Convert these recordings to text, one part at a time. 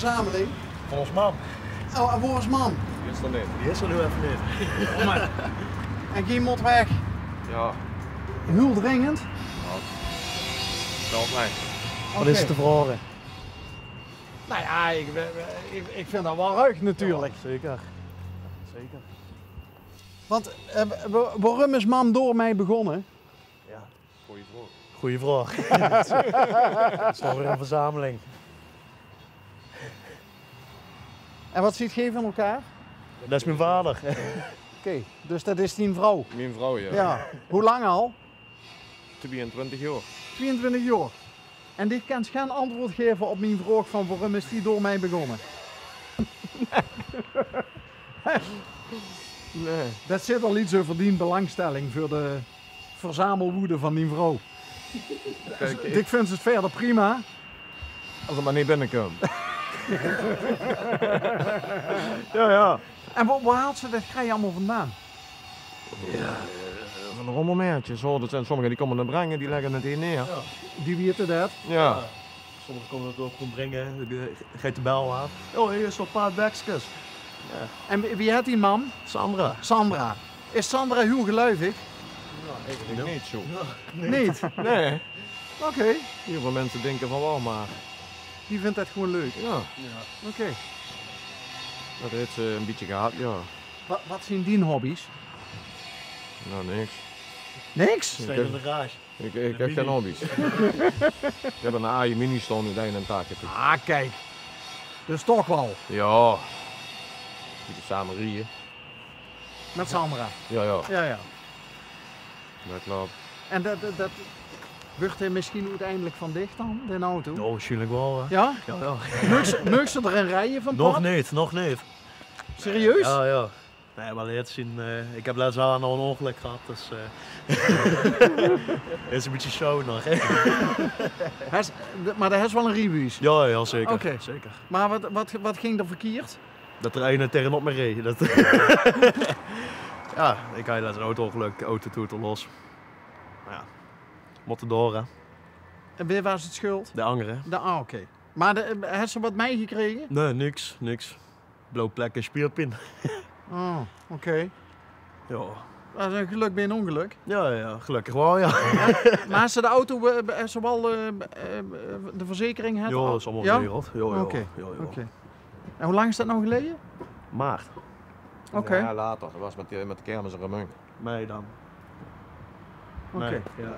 verzameling? Volgens man. Oh, en waar is man? Die is er niet. Die is er nu even niet. En geen mot weg. Ja, Heel dringend. dat mij. Wat is het te vragen? Nou ja, ik vind dat wel ruig natuurlijk. Ja, zeker. Zeker. Want waarom is mam door mij begonnen? Ja. Goeie vraag. Goeie vraag. Het is toch weer een verzameling. En wat ziet geen van elkaar? Dat is mijn vader. Oké, dus dat is die vrouw. Mijn vrouw, ja. Ja. Hoe lang al? 22 jaar. 22 jaar. En die kan geen antwoord geven op mijn vraag van waarom is die door mij begonnen? Nee. Dat zit al iets over die belangstelling voor de verzamelwoede van die vrouw. Kijk, Ik vind het verder prima. als het maar niet binnenkomt. Ja, ja. En waar haalt ze dat ga je allemaal vandaan? Ja, van een rommelmeertjes hoor. Dat zijn sommigen die komen het brengen, die leggen het hier neer. Die weten dat. Ja. Sommigen komen het ook gewoon brengen. Geet de bel aan. Oh, hier is zo'n paar bekjes. En wie had die man? Sandra. Sandra. Is Sandra heel geluivig? Ik niet zo. Niet? Nee. Oké. Heel veel mensen denken van wel, maar Die vindt dat gewoon leuk. ja, Oké. dat heeft ze een beetje gehad, ja. Wat zijn die hobby's? Nou, niks. Niks? Steen in de garage. Ik heb geen hobby's. Ik heb een AI mini staan in de een taakje. Ah, kijk. Dus toch wel. Ja. Die samen rieën. Met Sandra. Ja, ja, Ja, ja. dat klopt. En dat wordt er misschien uiteindelijk van dicht dan, de auto? Oh, waarschijnlijk wel. Hè. Ja? Ja, ja. Mag ze erin rijden van Nog pad? niet, nog niet. Serieus? Ja, ja. Nee, maar laat zien. Ik heb laatst al een ongeluk gehad, dus is een beetje show nog. Hè? Maar dat is wel een rebuus. Ja, ja, zeker. Oké. Zeker. Maar wat ging er verkeerd? Dat er een tegenop me reed. Dat ja, ik had laatst een auto-ongeluk, auto toeter los. Maar ja, motten door hè. En wie was het schuld? De angeren. Oké. Maar heeft ze wat meegekregen? Nee, niks. Blauw plek en spierpin. Oh, oké. Ja. Dat is een geluk bij een ongeluk. Ja, gelukkig wel, ja. Maar als ze de auto, ze wel de verzekering had? Ja, dat is allemaal geregeld. Ja, ja. Oké. Ja, ja. Oké. En hoe lang is dat nou geleden? Maart. Oké. Ja, later. Dat was met de kermis en Ramon. Mei dan. Oké. Nee, ja.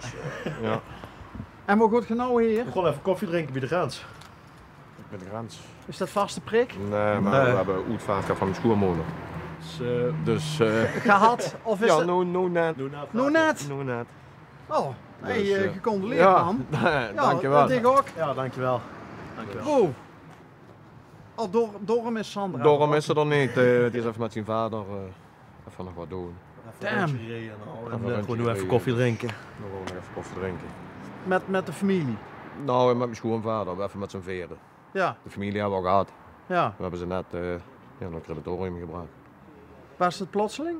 Ja, En wat goed genomen hier? Gewoon even koffie drinken bij de grens. met de grens. Is dat vaste prik? Nee, maar Nee. we hebben uitvaart van mijn schoonmoeder. Dus, Dus, Gehad? Of is ja, het... no net. doe nou. Nou net? No net. Oh, hey, Dus, gecondoleerd Ja, man. dankjewel. Dat ik ook. Ja, dankjewel. Dankjewel. Oh. Oh, Dorum is Sandra. Daarom is ze er niet. Het is even met zijn vader even nog wat doen. Even Damn. een rondje gereden en al. Even En, een rondje gewoon nu even gereden. koffie drinken. Dan gewoon nog even koffie drinken. Met de familie. Nou, met mijn schoonvader, even met z'n veren. Ja, De familie hebben we al gehad. ja. We hebben ze net naar het crematorium gebracht. Was het plotseling?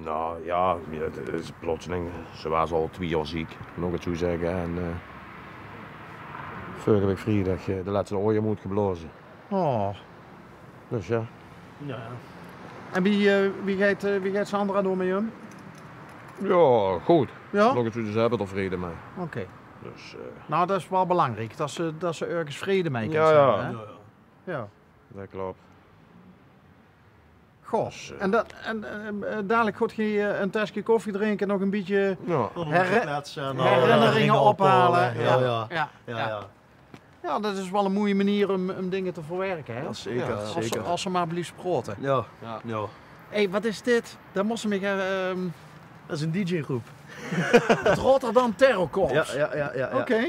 Nou ja, het is plotseling. Ze was al 2 jaar ziek, nog het zo zeggen. En vorige week vrijdag de laatste oorje moet geblazen. Oh. Dus ja. Ja. En wie gaat Sandra door met hem? Ja, goed. Ja? Nog het zo, ze hebben er vrede mee. Oké. Dus Nou, dat is wel belangrijk. Dat ze ergens vrede mee kan Ja, zijn. ja. Hè? Ja, ja. Ja. dat klopt. Goh. En dadelijk gaat je een tasje koffie drinken, nog een beetje Ja. herinneringen ophalen. Ja, ja. Ja. Ja. Ja, dat is wel een mooie manier om dingen te verwerken. Hè? Ja, zeker. Ja, zeker. Als ze maar blieft sproten. Ja. Ja. Ja. Hé, wat is dit? Dat moest ik Dat is een DJ-groep. het Rotterdam Terrorkorps. Ja. Oké.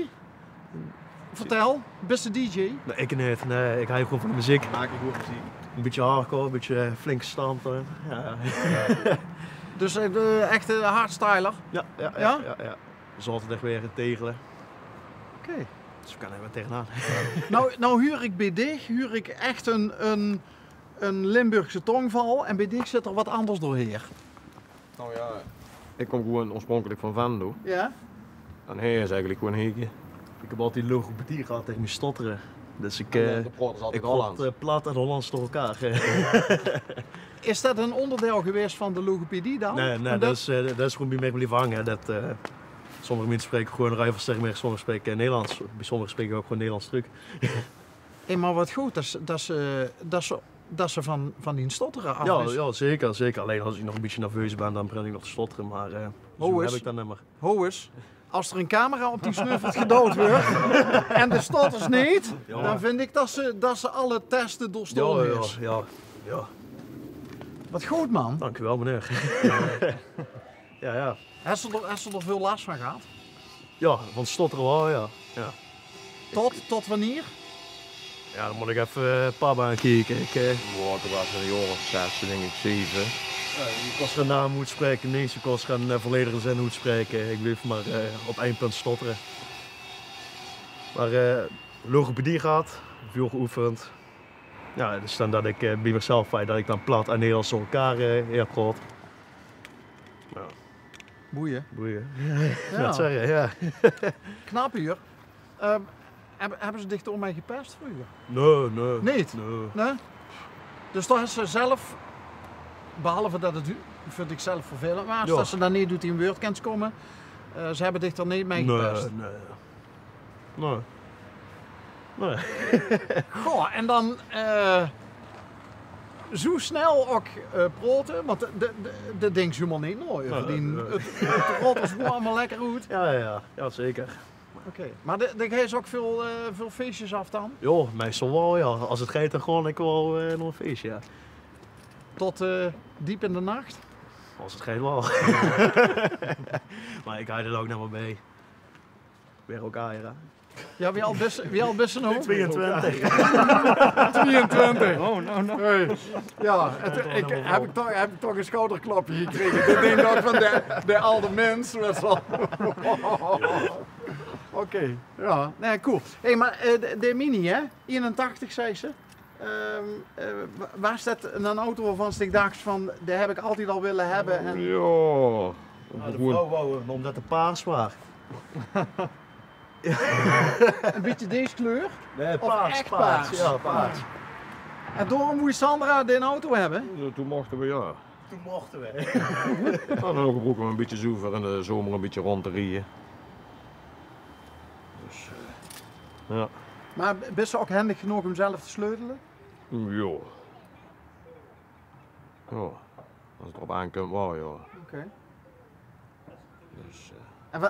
Vertel, beste DJ. Nee, ik niet. Nee, ik hou gewoon van de muziek. Maak ik goed muziek. Een beetje hardcore, een beetje flinke stampen. Ja. Dus de echte hardstyler. Ja. Dus altijd echt weer tegelen. Oké. Dus we kunnen er tegenaan. Nou huur ik bij dich echt een Limburgse tongval en bij dich zit er wat anders doorheen. Nou ja, ik kom gewoon oorspronkelijk van Venlo. Ja? En hij is eigenlijk gewoon Hege. Ik heb altijd logopedie gehad tegen me stotteren. Dus ik praten ze altijd Hollands. praat plat en Hollands door elkaar. Is dat een onderdeel geweest van de logopedie dan? Nee, dat is gewoon bij mij blijven hangen. Sommige mensen spreken gewoon Rijnversterkmerk, sommigen spreken Nederlands. Bij sommigen spreken ook gewoon Nederlands terug. Hey, maar wat goed, dat ze van die stotteren af is. Ja, zeker. Alleen als ik nog een beetje nerveus ben, dan begin ik nog te stotteren. Maar zo heb ik dat niet meer. Hoes, als er een camera op die snuffert gedood wordt en de stotters niet, dan vind ik dat ze alle testen doorstonden is. Ja. Wat goed, man. Dank u wel, meneer. ja. Heb ze er veel last van gehad? Ja, van stotteren wel, ja. Tot wanneer? Ja, dan moet ik even een paar baan kijken. Toen was het een jaar of 6, denk ik 7. Ik was gaan naam moet spreken, nee, ik was gaan volledige zin moet spreken. Ik bleef maar op één punt stotteren. Maar logopedie gehad, veel geoefend. Ja, dus dan dat ik bij mezelf weet dat ik dan plat en Nederlands door elkaar praat. Ja. Boeien. Ja. Dat zeggen, ja. Knap hier. Hebben ze dicht om mij gepest vroeger? Nee. Niet? Nee? Dus toch is ze zelf, behalve dat het vind ik zelf vervelend was, dat ze dan niet doet in WordCamps komen, ze hebben dicht er niet mee gepest? Nee. Goh, en dan zo snel ook proten, want dat denk je helemaal niet nooit. Het rot is gewoon allemaal lekker goed. Ja, zeker. Oké. Maar er geeft ook veel feestjes af dan? Jo, meestal wel, ja. Als het gaat, dan gewoon ik wel nog een feestje, ja. Tot diep in de nacht? Als het gaat wel. Maar ik ga er ook nog wel bij. Weer ook Aira. Ja, wie al best een hoofd? 22. 22. Oh, no. Hey. Ja, heb ik toch een schouderklapje gekregen. Dit ding ook van de oude mens. Oké, ja, nee, cool. Hey, maar de Mini, hè? 81 zei ze. Waar staat een auto waarvan ik dacht van, die heb ik altijd al willen hebben? En... Ja. De vrouw wou omdat het paars was. Een beetje deze kleur? Nee, Of paars. echt paars? Ja, paars. En daarom moest Sandra de auto hebben? Toen mochten we, ja. Toen mochten we. En dan ook een beetje zo voor in de zomer een beetje rond te rijden. Dus, ja. Maar best ze ook handig genoeg om zelf te sleutelen? Ja. Ja. Als het erop aankomt, wel, ja. Oké. Dus, En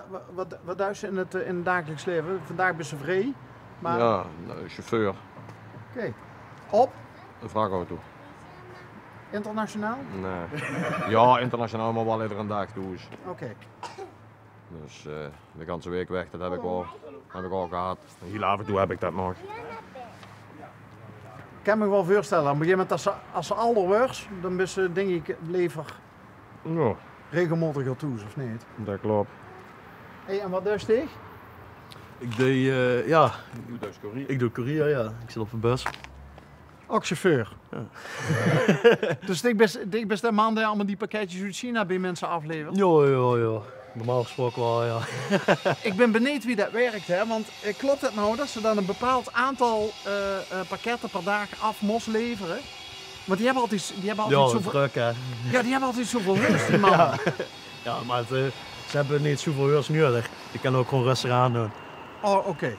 wat duist ze in het dagelijks leven? Vandaag ben ze vrij, maar... ja, chauffeur. Oké. Op? Een vrachtauto. Internationaal? Nee. Ja, internationaal, maar wel iedere dag toe is. Oké. Dus de ganse week weg, dat heb ik al gehad. Heel af en toe heb ik dat nog. Ik kan me wel voorstellen, op een gegeven moment als ze ouder wordt, dan is ze denk ik lever Ja, regelmatig toe, of niet? dat klopt. Hey, en wat dus tegen? Ik deed, ja, Ik doe dus courier. ik doe courier, ja. Ik zit op een bus. Ook chauffeur. Ja. Dus ik best de man die allemaal die pakketjes uit China bij mensen aflevert. Ja. Normaal gesproken wel, ja. Ik ben benieuwd wie dat werkt, hè? Want klopt het nou dat ze dan een bepaald aantal pakketten per dag af moest leveren? Want die hebben altijd zoveel... druk, hè. Ja, die hebben altijd zoveel rust, die man. Ja, maar ze hebben niet zoveel uur nodig. Je kan ook gewoon rustig aan doen. Oh, oké.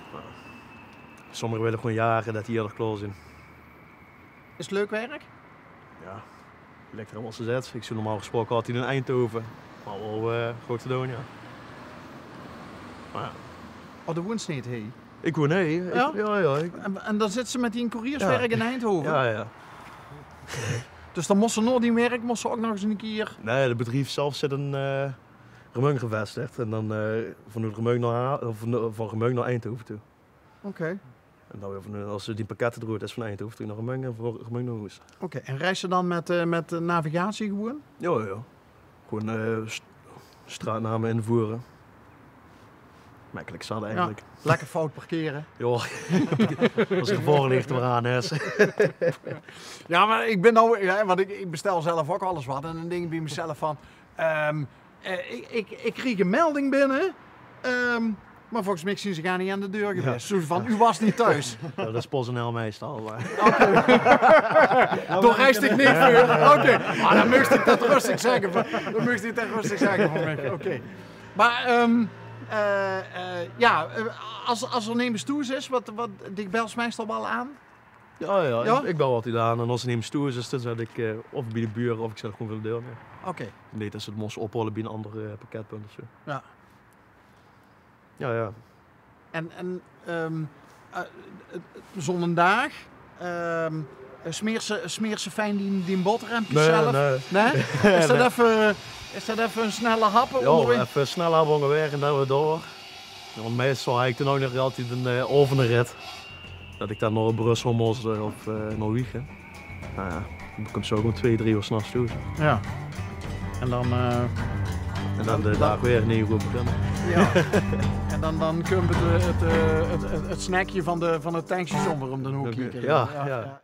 Sommigen willen gewoon jagen dat die eerder klaar zijn. Is het leuk werk? Ja, ligt er helemaal te zet. Ik zou normaal gesproken altijd in Eindhoven. Maar wel goed te doen, ja. Maar ja. Oh, de woont niet, hé. Ik woon nee. Ja? Ja. En dan zit ze met die in courierswerk in Eindhoven. Ja. Dus dan moest ze nog die werk, moest ze ook nog eens een keer... Nee, het bedrijf zelf zit in Remeung gevestigd. En dan van Remeung naar Eindhoven toe. Oké. En dan weer als ze die pakketten droegen, is van Eindhoven toe naar Remeung en van Remeung naar Hoes. Oké, en reis ze dan met navigatie gewoon? Ja. Gewoon straatnamen invoeren. Makkelijk zat eigenlijk. Ja, lekker fout parkeren. Ja, als er gevolgen ligt eraan is. Ja, maar ik ben nou, ja, want ik bestel zelf ook alles wat. En dan denk ik bij mezelf van, ik kreeg een melding binnen Maar volgens mij zien ze gaan niet aan de deur geweest. Zo van, u was niet thuis. Ja, dat is PostNL meestal. Maar. Toen reist ik niet voor. Oké. Maar dan moest ik dat rustig zeggen. Dan moest ik dat rustig zeggen van mij. Oké. Maar als er nemen stoers is, wat ik bel meestal wel aan. Ja? Ik bel altijd aan en als er niet stoer is, dan zet ik of bij de buren of ik zet gewoon voor de deur neer. Oké. Nee, dat ze het moesten ophalen bij een ander pakketpunt of zo. Ja. Ja. En zo'n dag, smeert ze fijn die boterhampjes zelf? Nee? Is dat even een snelle happen? Ja, even snel happen onderweg en dan weer door. Want meestal heb ik dan ook nog altijd een overenrit. Dat ik dan naar Brussel moest of naar Wiegen. Nou ja, dan kom ik zo gewoon 2-3 uur s'nachts toe. Ja. En dan... En dan de dag weer 9 uur beginnen. Ja. En dan komt het snackje van het tankstation weer om de hoek. Ja.